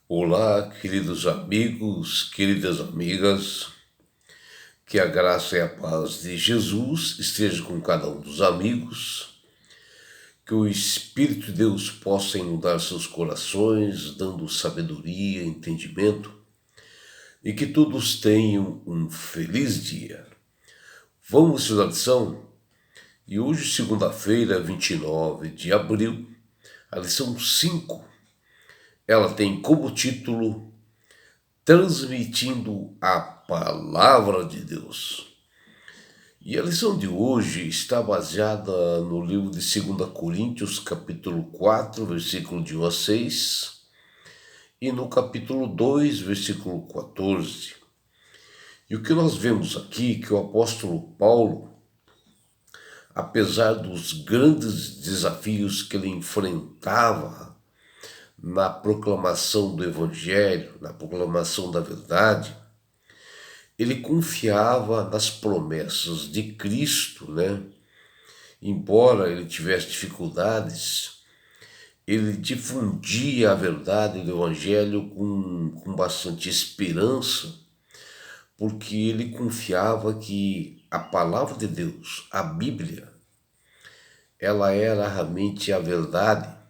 Olá, queridos amigos, queridas amigas, que a graça e a paz de Jesus esteja com cada um dos amigos, que o Espírito de Deus possa inundar seus corações, dando sabedoria, entendimento, e que todos tenham um feliz dia. Vamos estudar a lição? E hoje, segunda-feira, 29 de abril, a lição 5, ela tem como título Transmitindo a Palavra de Deus. E a lição de hoje está baseada no livro de 2 Coríntios, capítulo 4, versículo de 1 a 6, e no capítulo 2, versículo 14. E o que nós vemos aqui, que o apóstolo Paulo, apesar dos grandes desafios que ele enfrentava na proclamação do Evangelho, na proclamação da verdade, ele confiava nas promessas de Cristo, né? Embora ele tivesse dificuldades, ele difundia a verdade do Evangelho com bastante esperança, porque ele confiava que a palavra de Deus, a Bíblia, ela era realmente a verdade,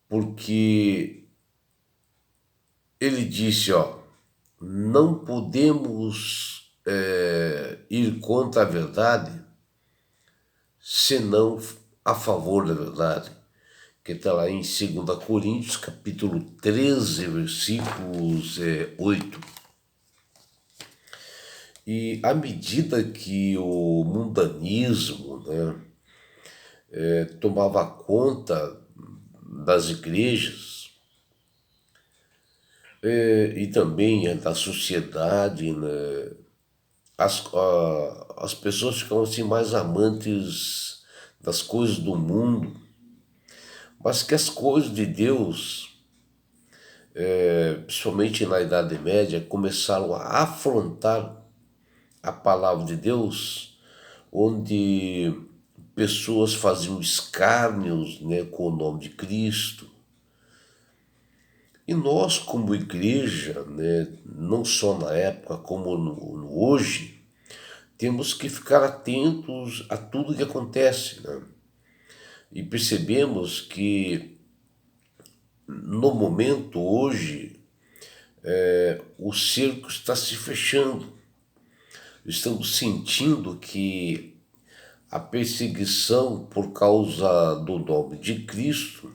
porque ele disse, não podemos ir contra a verdade, senão a favor da verdade, que está lá em 2 Coríntios, capítulo 13, versículos 8. E à medida que o mundanismo, né, tomava conta das igrejas e também da sociedade, né, as pessoas ficavam assim mais amantes das coisas do mundo, mas que as coisas de Deus, principalmente na Idade Média, começaram a afrontar a palavra de Deus, onde pessoas faziam escárnios, né, com o nome de Cristo. E nós, como igreja, né, não só na época como no hoje, temos que ficar atentos a tudo que acontece, né? E percebemos que no momento hoje o cerco está se fechando. Estamos sentindo que a perseguição por causa do nome de Cristo,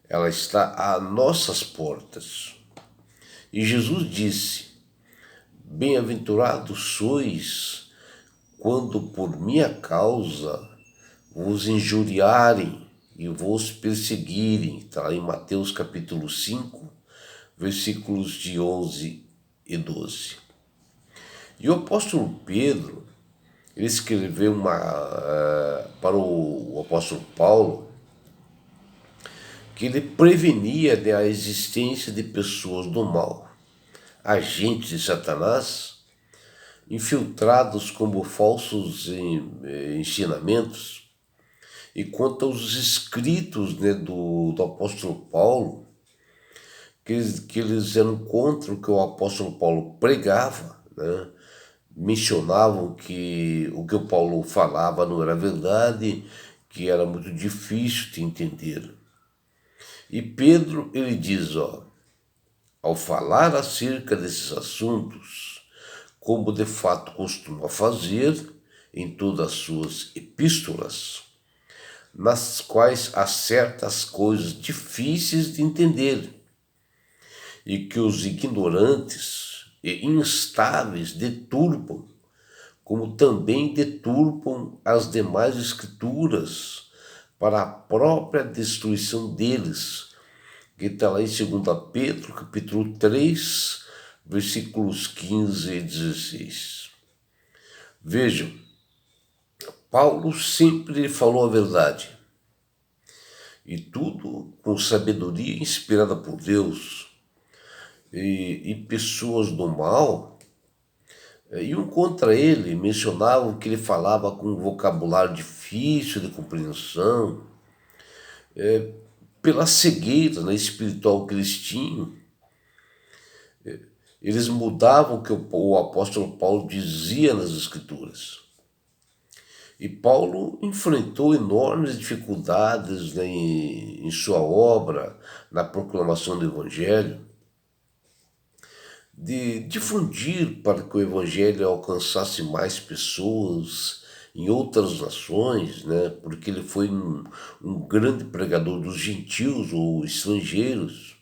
ela está às nossas portas. E Jesus disse: bem-aventurados sois quando por minha causa vos injuriarem e vos perseguirem. Está em Mateus capítulo 5, versículos de 11 e 12. E o apóstolo Pedro, ele escreveu para o apóstolo Paulo, que ele prevenia a existência de pessoas do mal, agentes de Satanás, infiltrados como falsos ensinamentos. E quanto aos escritos, né, do apóstolo Paulo, que eles eram contra o que o apóstolo Paulo pregava, né? Mencionavam que o que o Paulo falava não era verdade, que era muito difícil de entender. E Pedro, ele diz, ao falar acerca desses assuntos, como de fato costuma fazer em todas as suas epístolas, nas quais há certas coisas difíceis de entender e que os ignorantes e instáveis deturpam, como também deturpam as demais escrituras para a própria destruição deles, que está lá em 2 Pedro, capítulo 3, versículos 15 e 16. Vejam, Paulo sempre falou a verdade, e tudo com sabedoria inspirada por Deus. E pessoas do mal iam contra ele, mencionavam que ele falava com um vocabulário difícil de compreensão, pela cegueira, né, espiritual que eles tinham, eles mudavam o que o apóstolo Paulo dizia nas Escrituras. E Paulo enfrentou enormes dificuldades, né, em sua obra, na proclamação do Evangelho, de difundir para que o Evangelho alcançasse mais pessoas em outras nações, né, porque ele foi um grande pregador dos gentios ou estrangeiros.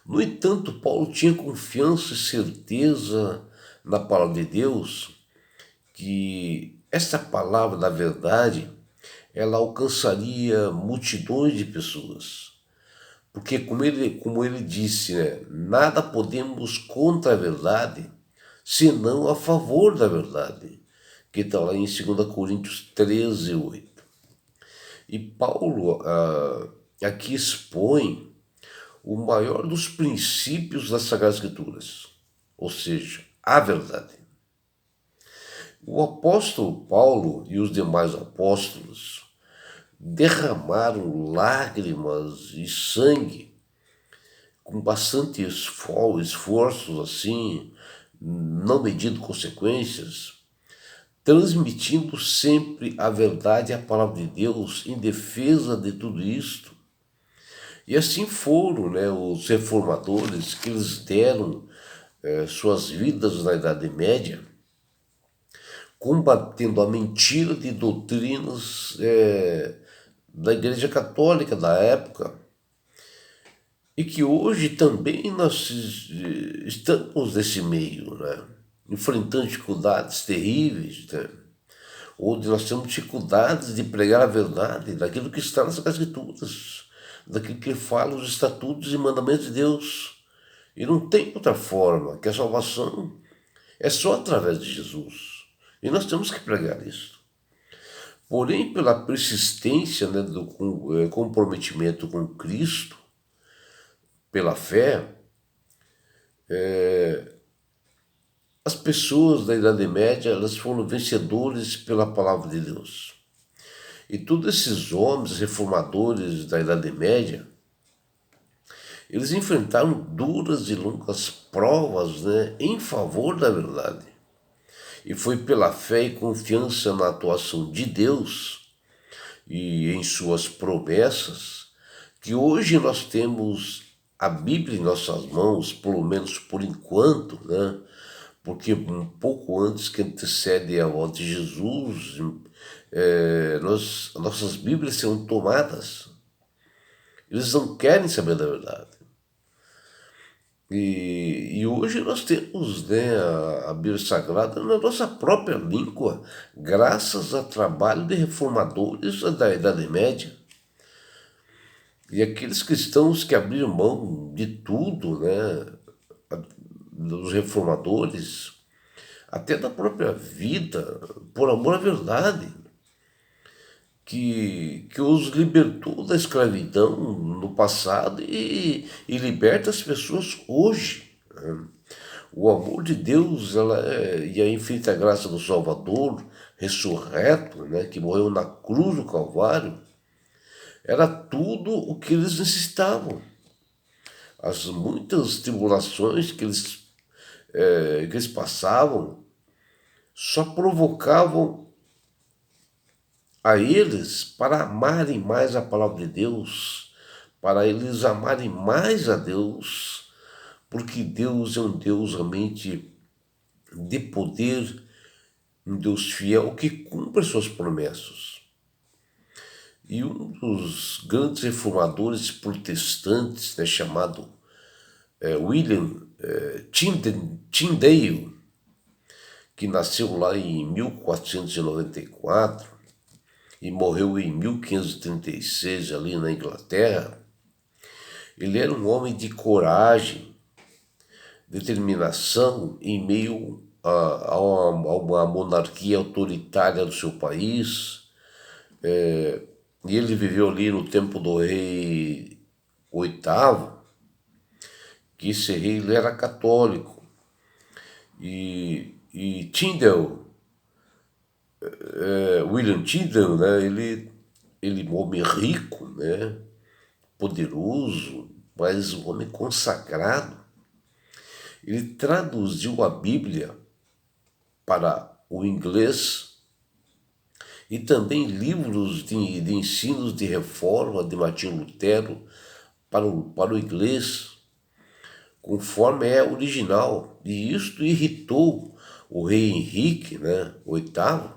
No entanto, Paulo tinha confiança e certeza na palavra de Deus, que essa palavra da verdade ela alcançaria multidões de pessoas. Porque como ele disse, né, nada podemos contra a verdade, senão a favor da verdade, que está lá em 2 Coríntios 13:8. E Paulo aqui expõe o maior dos princípios das Sagradas Escrituras, ou seja, a verdade. O apóstolo Paulo e os demais apóstolos derramaram lágrimas e sangue com bastante esforços assim, não medindo consequências, transmitindo sempre a verdade e a palavra de Deus em defesa de tudo isto. E assim foram, né, os reformadores que eles deram suas vidas na Idade Média, combatendo a mentira de doutrinas da Igreja Católica da época, e que hoje também nós estamos nesse meio, né, enfrentando dificuldades terríveis, né, onde nós temos dificuldades de pregar a verdade daquilo que está nas Escrituras, daquilo que fala os estatutos e mandamentos de Deus. E não tem outra forma, que a salvação é só através de Jesus. E nós temos que pregar isso. Porém, pela persistência, né, do comprometimento com Cristo, pela fé, as pessoas da Idade Média elas foram vencedores pela palavra de Deus. E todos esses homens reformadores da Idade Média, eles enfrentaram duras e longas provas, né, em favor da verdade. E foi pela fé e confiança na atuação de Deus e em suas promessas que hoje nós temos a Bíblia em nossas mãos, pelo menos por enquanto, né? Porque um pouco antes que antecede a volta de Jesus, nossas Bíblias serão tomadas. Eles não querem saber da verdade. E hoje nós temos, né, a Bíblia Sagrada na nossa própria língua, graças ao trabalho de reformadores da Idade Média. E aqueles cristãos que abriram mão de tudo, né, dos reformadores, até da própria vida, por amor à verdade, que os libertou da escravidão no passado e liberta as pessoas hoje, né? O amor de Deus e a infinita graça do Salvador, ressurreto, né, que morreu na cruz do Calvário, era tudo o que eles necessitavam. As muitas tribulações que eles passavam só provocavam a eles para amarem mais a palavra de Deus, para eles amarem mais a Deus, porque Deus é um Deus realmente de poder, um Deus fiel que cumpre suas promessas. E um dos grandes reformadores protestantes, né, chamado William Tyndale, que nasceu lá em 1494 e morreu em 1536 ali na Inglaterra, ele era um homem de coragem, determinação em meio a uma monarquia autoritária do seu país. E ele viveu ali no tempo do rei oitavo, que esse rei ele era católico. E Tyndale, William Tyndale, né, ele homem rico, né, poderoso, mas um homem consagrado. Ele traduziu a Bíblia para o inglês e também livros de ensinos de reforma de Martinho Lutero para o inglês, conforme é original. E isto irritou o rei Henrique, né, VIII,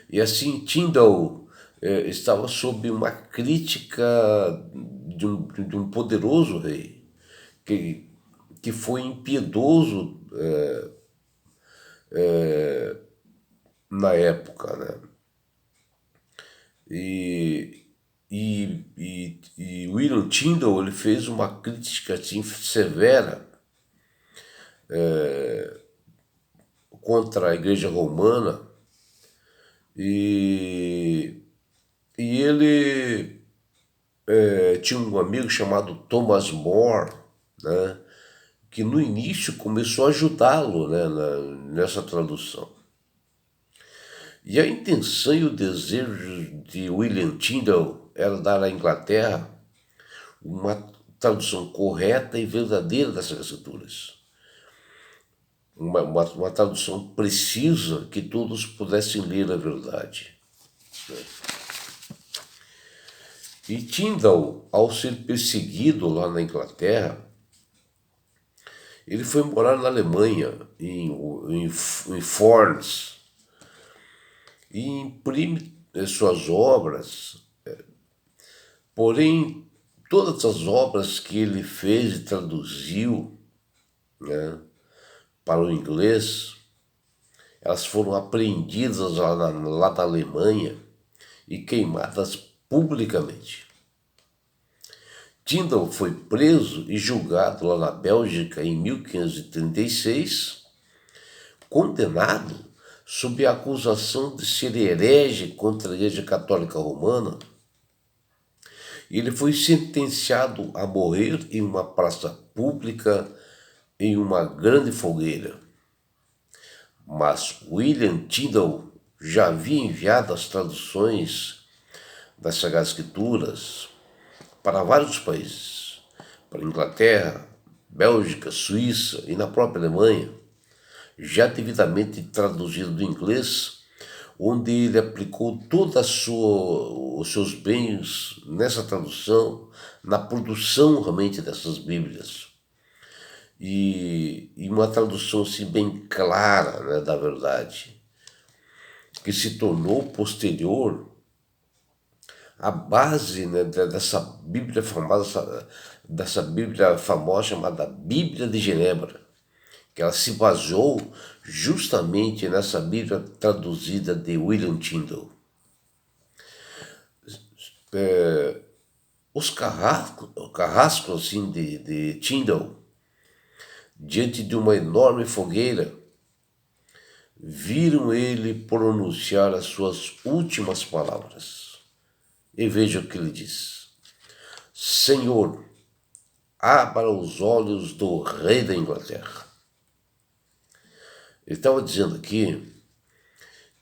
e assim Tyndale estava sob uma crítica de um poderoso rei, que, que foi impiedoso na época, né? E William Tyndale ele fez uma crítica assim, severa contra a Igreja Romana e, e ele tinha um amigo chamado Thomas More, né, que no início começou a ajudá-lo, né, nessa tradução. E a intenção e o desejo de William Tyndale era dar à Inglaterra uma tradução correta e verdadeira das Escrituras. Uma tradução precisa que todos pudessem ler a verdade. E Tyndale, ao ser perseguido lá na Inglaterra, ele foi morar na Alemanha, em Forns, e imprime suas obras. Porém, todas as obras que ele fez e traduziu, né, para o inglês, elas foram apreendidas lá na Alemanha e queimadas publicamente. Tyndale foi preso e julgado lá na Bélgica em 1536, condenado sob a acusação de ser herege contra a Igreja Católica Romana. Ele foi sentenciado a morrer em uma praça pública em uma grande fogueira. Mas William Tyndale já havia enviado as traduções das Sagradas Escrituras para vários países, para a Inglaterra, Bélgica, Suíça e na própria Alemanha, já devidamente traduzido do inglês, onde ele aplicou todos os seus bens nessa tradução, na produção realmente dessas Bíblias. E uma tradução assim, bem clara, né, da verdade, que se tornou posterior a base, né, dessa Bíblia famosa chamada Bíblia de Genebra, que ela se baseou justamente nessa Bíblia traduzida de William Tyndale. Os carrascos assim, de Tyndale, diante de uma enorme fogueira, viram ele pronunciar as suas últimas palavras. E veja o que ele diz: Senhor, abra os olhos do rei da Inglaterra. Ele estava dizendo aqui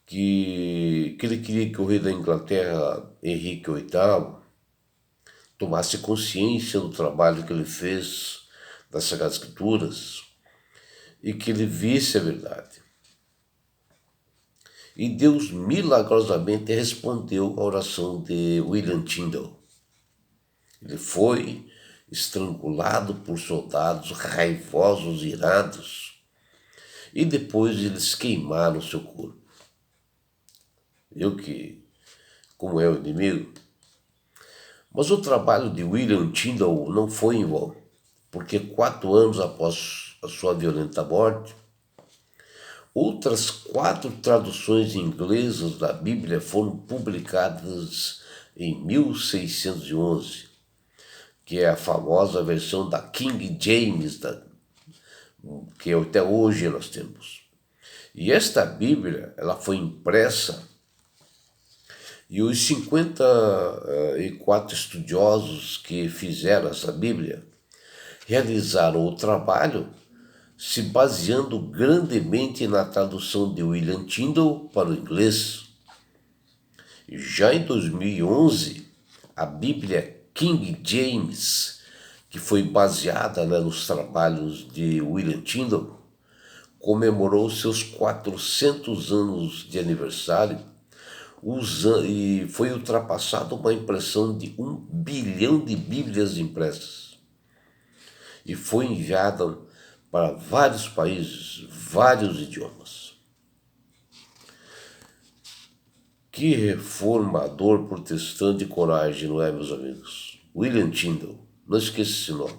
que ele queria que o rei da Inglaterra, Henrique VIII, tomasse consciência do trabalho que ele fez das Sagradas Escrituras e que ele visse a verdade. E Deus milagrosamente respondeu à oração de William Tyndale. Ele foi estrangulado por soldados raivosos, irados, e depois eles queimaram seu corpo. Viu que como é o inimigo? Mas o trabalho de William Tyndale não foi em vão, porque 4 anos após a sua violenta morte, outras 4 traduções inglesas da Bíblia foram publicadas em 1611, que é a famosa versão da King James, que até hoje nós temos. E esta Bíblia ela foi impressa e os 54 estudiosos que fizeram essa Bíblia realizaram o trabalho se baseando grandemente na tradução de William Tyndale para o inglês. Já em 2011, a Bíblia King James, que foi baseada, né, nos trabalhos de William Tyndale, comemorou seus 400 anos de aniversário e foi ultrapassada uma impressão de 1 bilhão de Bíblias impressas e foi enviada para vários países, vários idiomas. Que reformador protestante de coragem, não é, meus amigos? William Tyndale, não esqueça esse nome.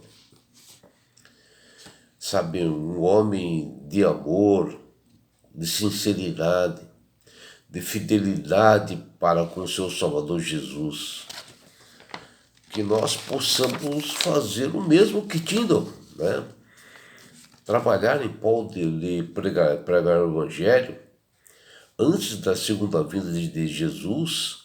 Sabe, um homem de amor, de sinceridade, de fidelidade para com seu Salvador Jesus. Que nós possamos fazer o mesmo que Tyndale, né? Trabalhar em prol de pregar o Evangelho antes da segunda vinda de Jesus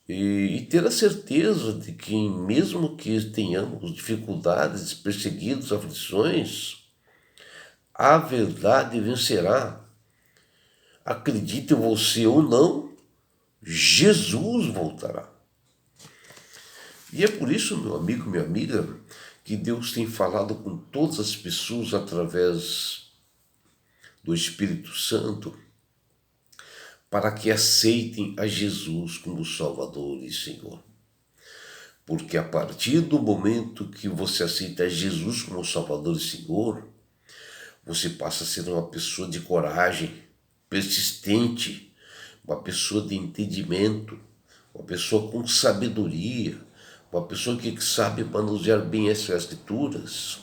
e ter a certeza de que mesmo que tenhamos dificuldades, perseguidos, aflições, a verdade vencerá. Acredite você ou não, Jesus voltará. E é por isso, meu amigo, minha amiga, que Deus tem falado com todas as pessoas através do Espírito Santo para que aceitem a Jesus como Salvador e Senhor. Porque a partir do momento que você aceita Jesus como Salvador e Senhor, você passa a ser uma pessoa de coragem, persistente, uma pessoa de entendimento, uma pessoa com sabedoria, uma pessoa que sabe manusear bem as escrituras,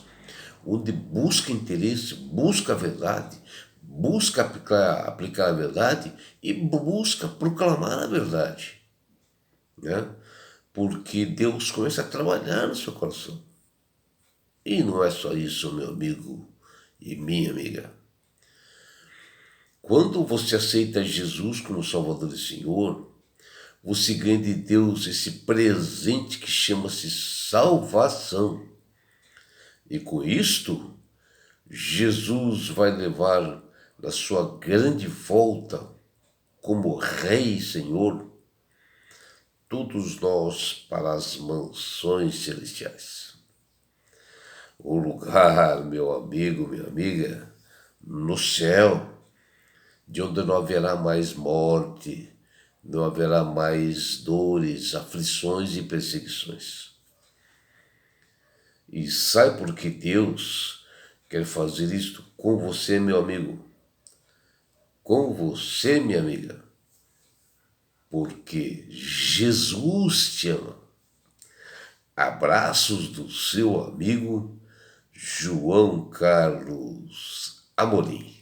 onde busca interesse, busca a verdade, busca aplicar a verdade e busca proclamar a verdade, né? Porque Deus começa a trabalhar no seu coração. E não é só isso, meu amigo e minha amiga. Quando você aceita Jesus como Salvador e Senhor, você ganha de Deus esse presente que chama-se salvação. E com isto, Jesus vai levar na sua grande volta como Rei e Senhor todos nós para as mansões celestiais. O lugar, meu amigo, minha amiga, no céu, de onde não haverá mais morte, não haverá mais dores, aflições e perseguições. E sabe por que Deus quer fazer isto com você, meu amigo? Com você, minha amiga? Porque Jesus te ama. Abraços do seu amigo João Carlos Amorim.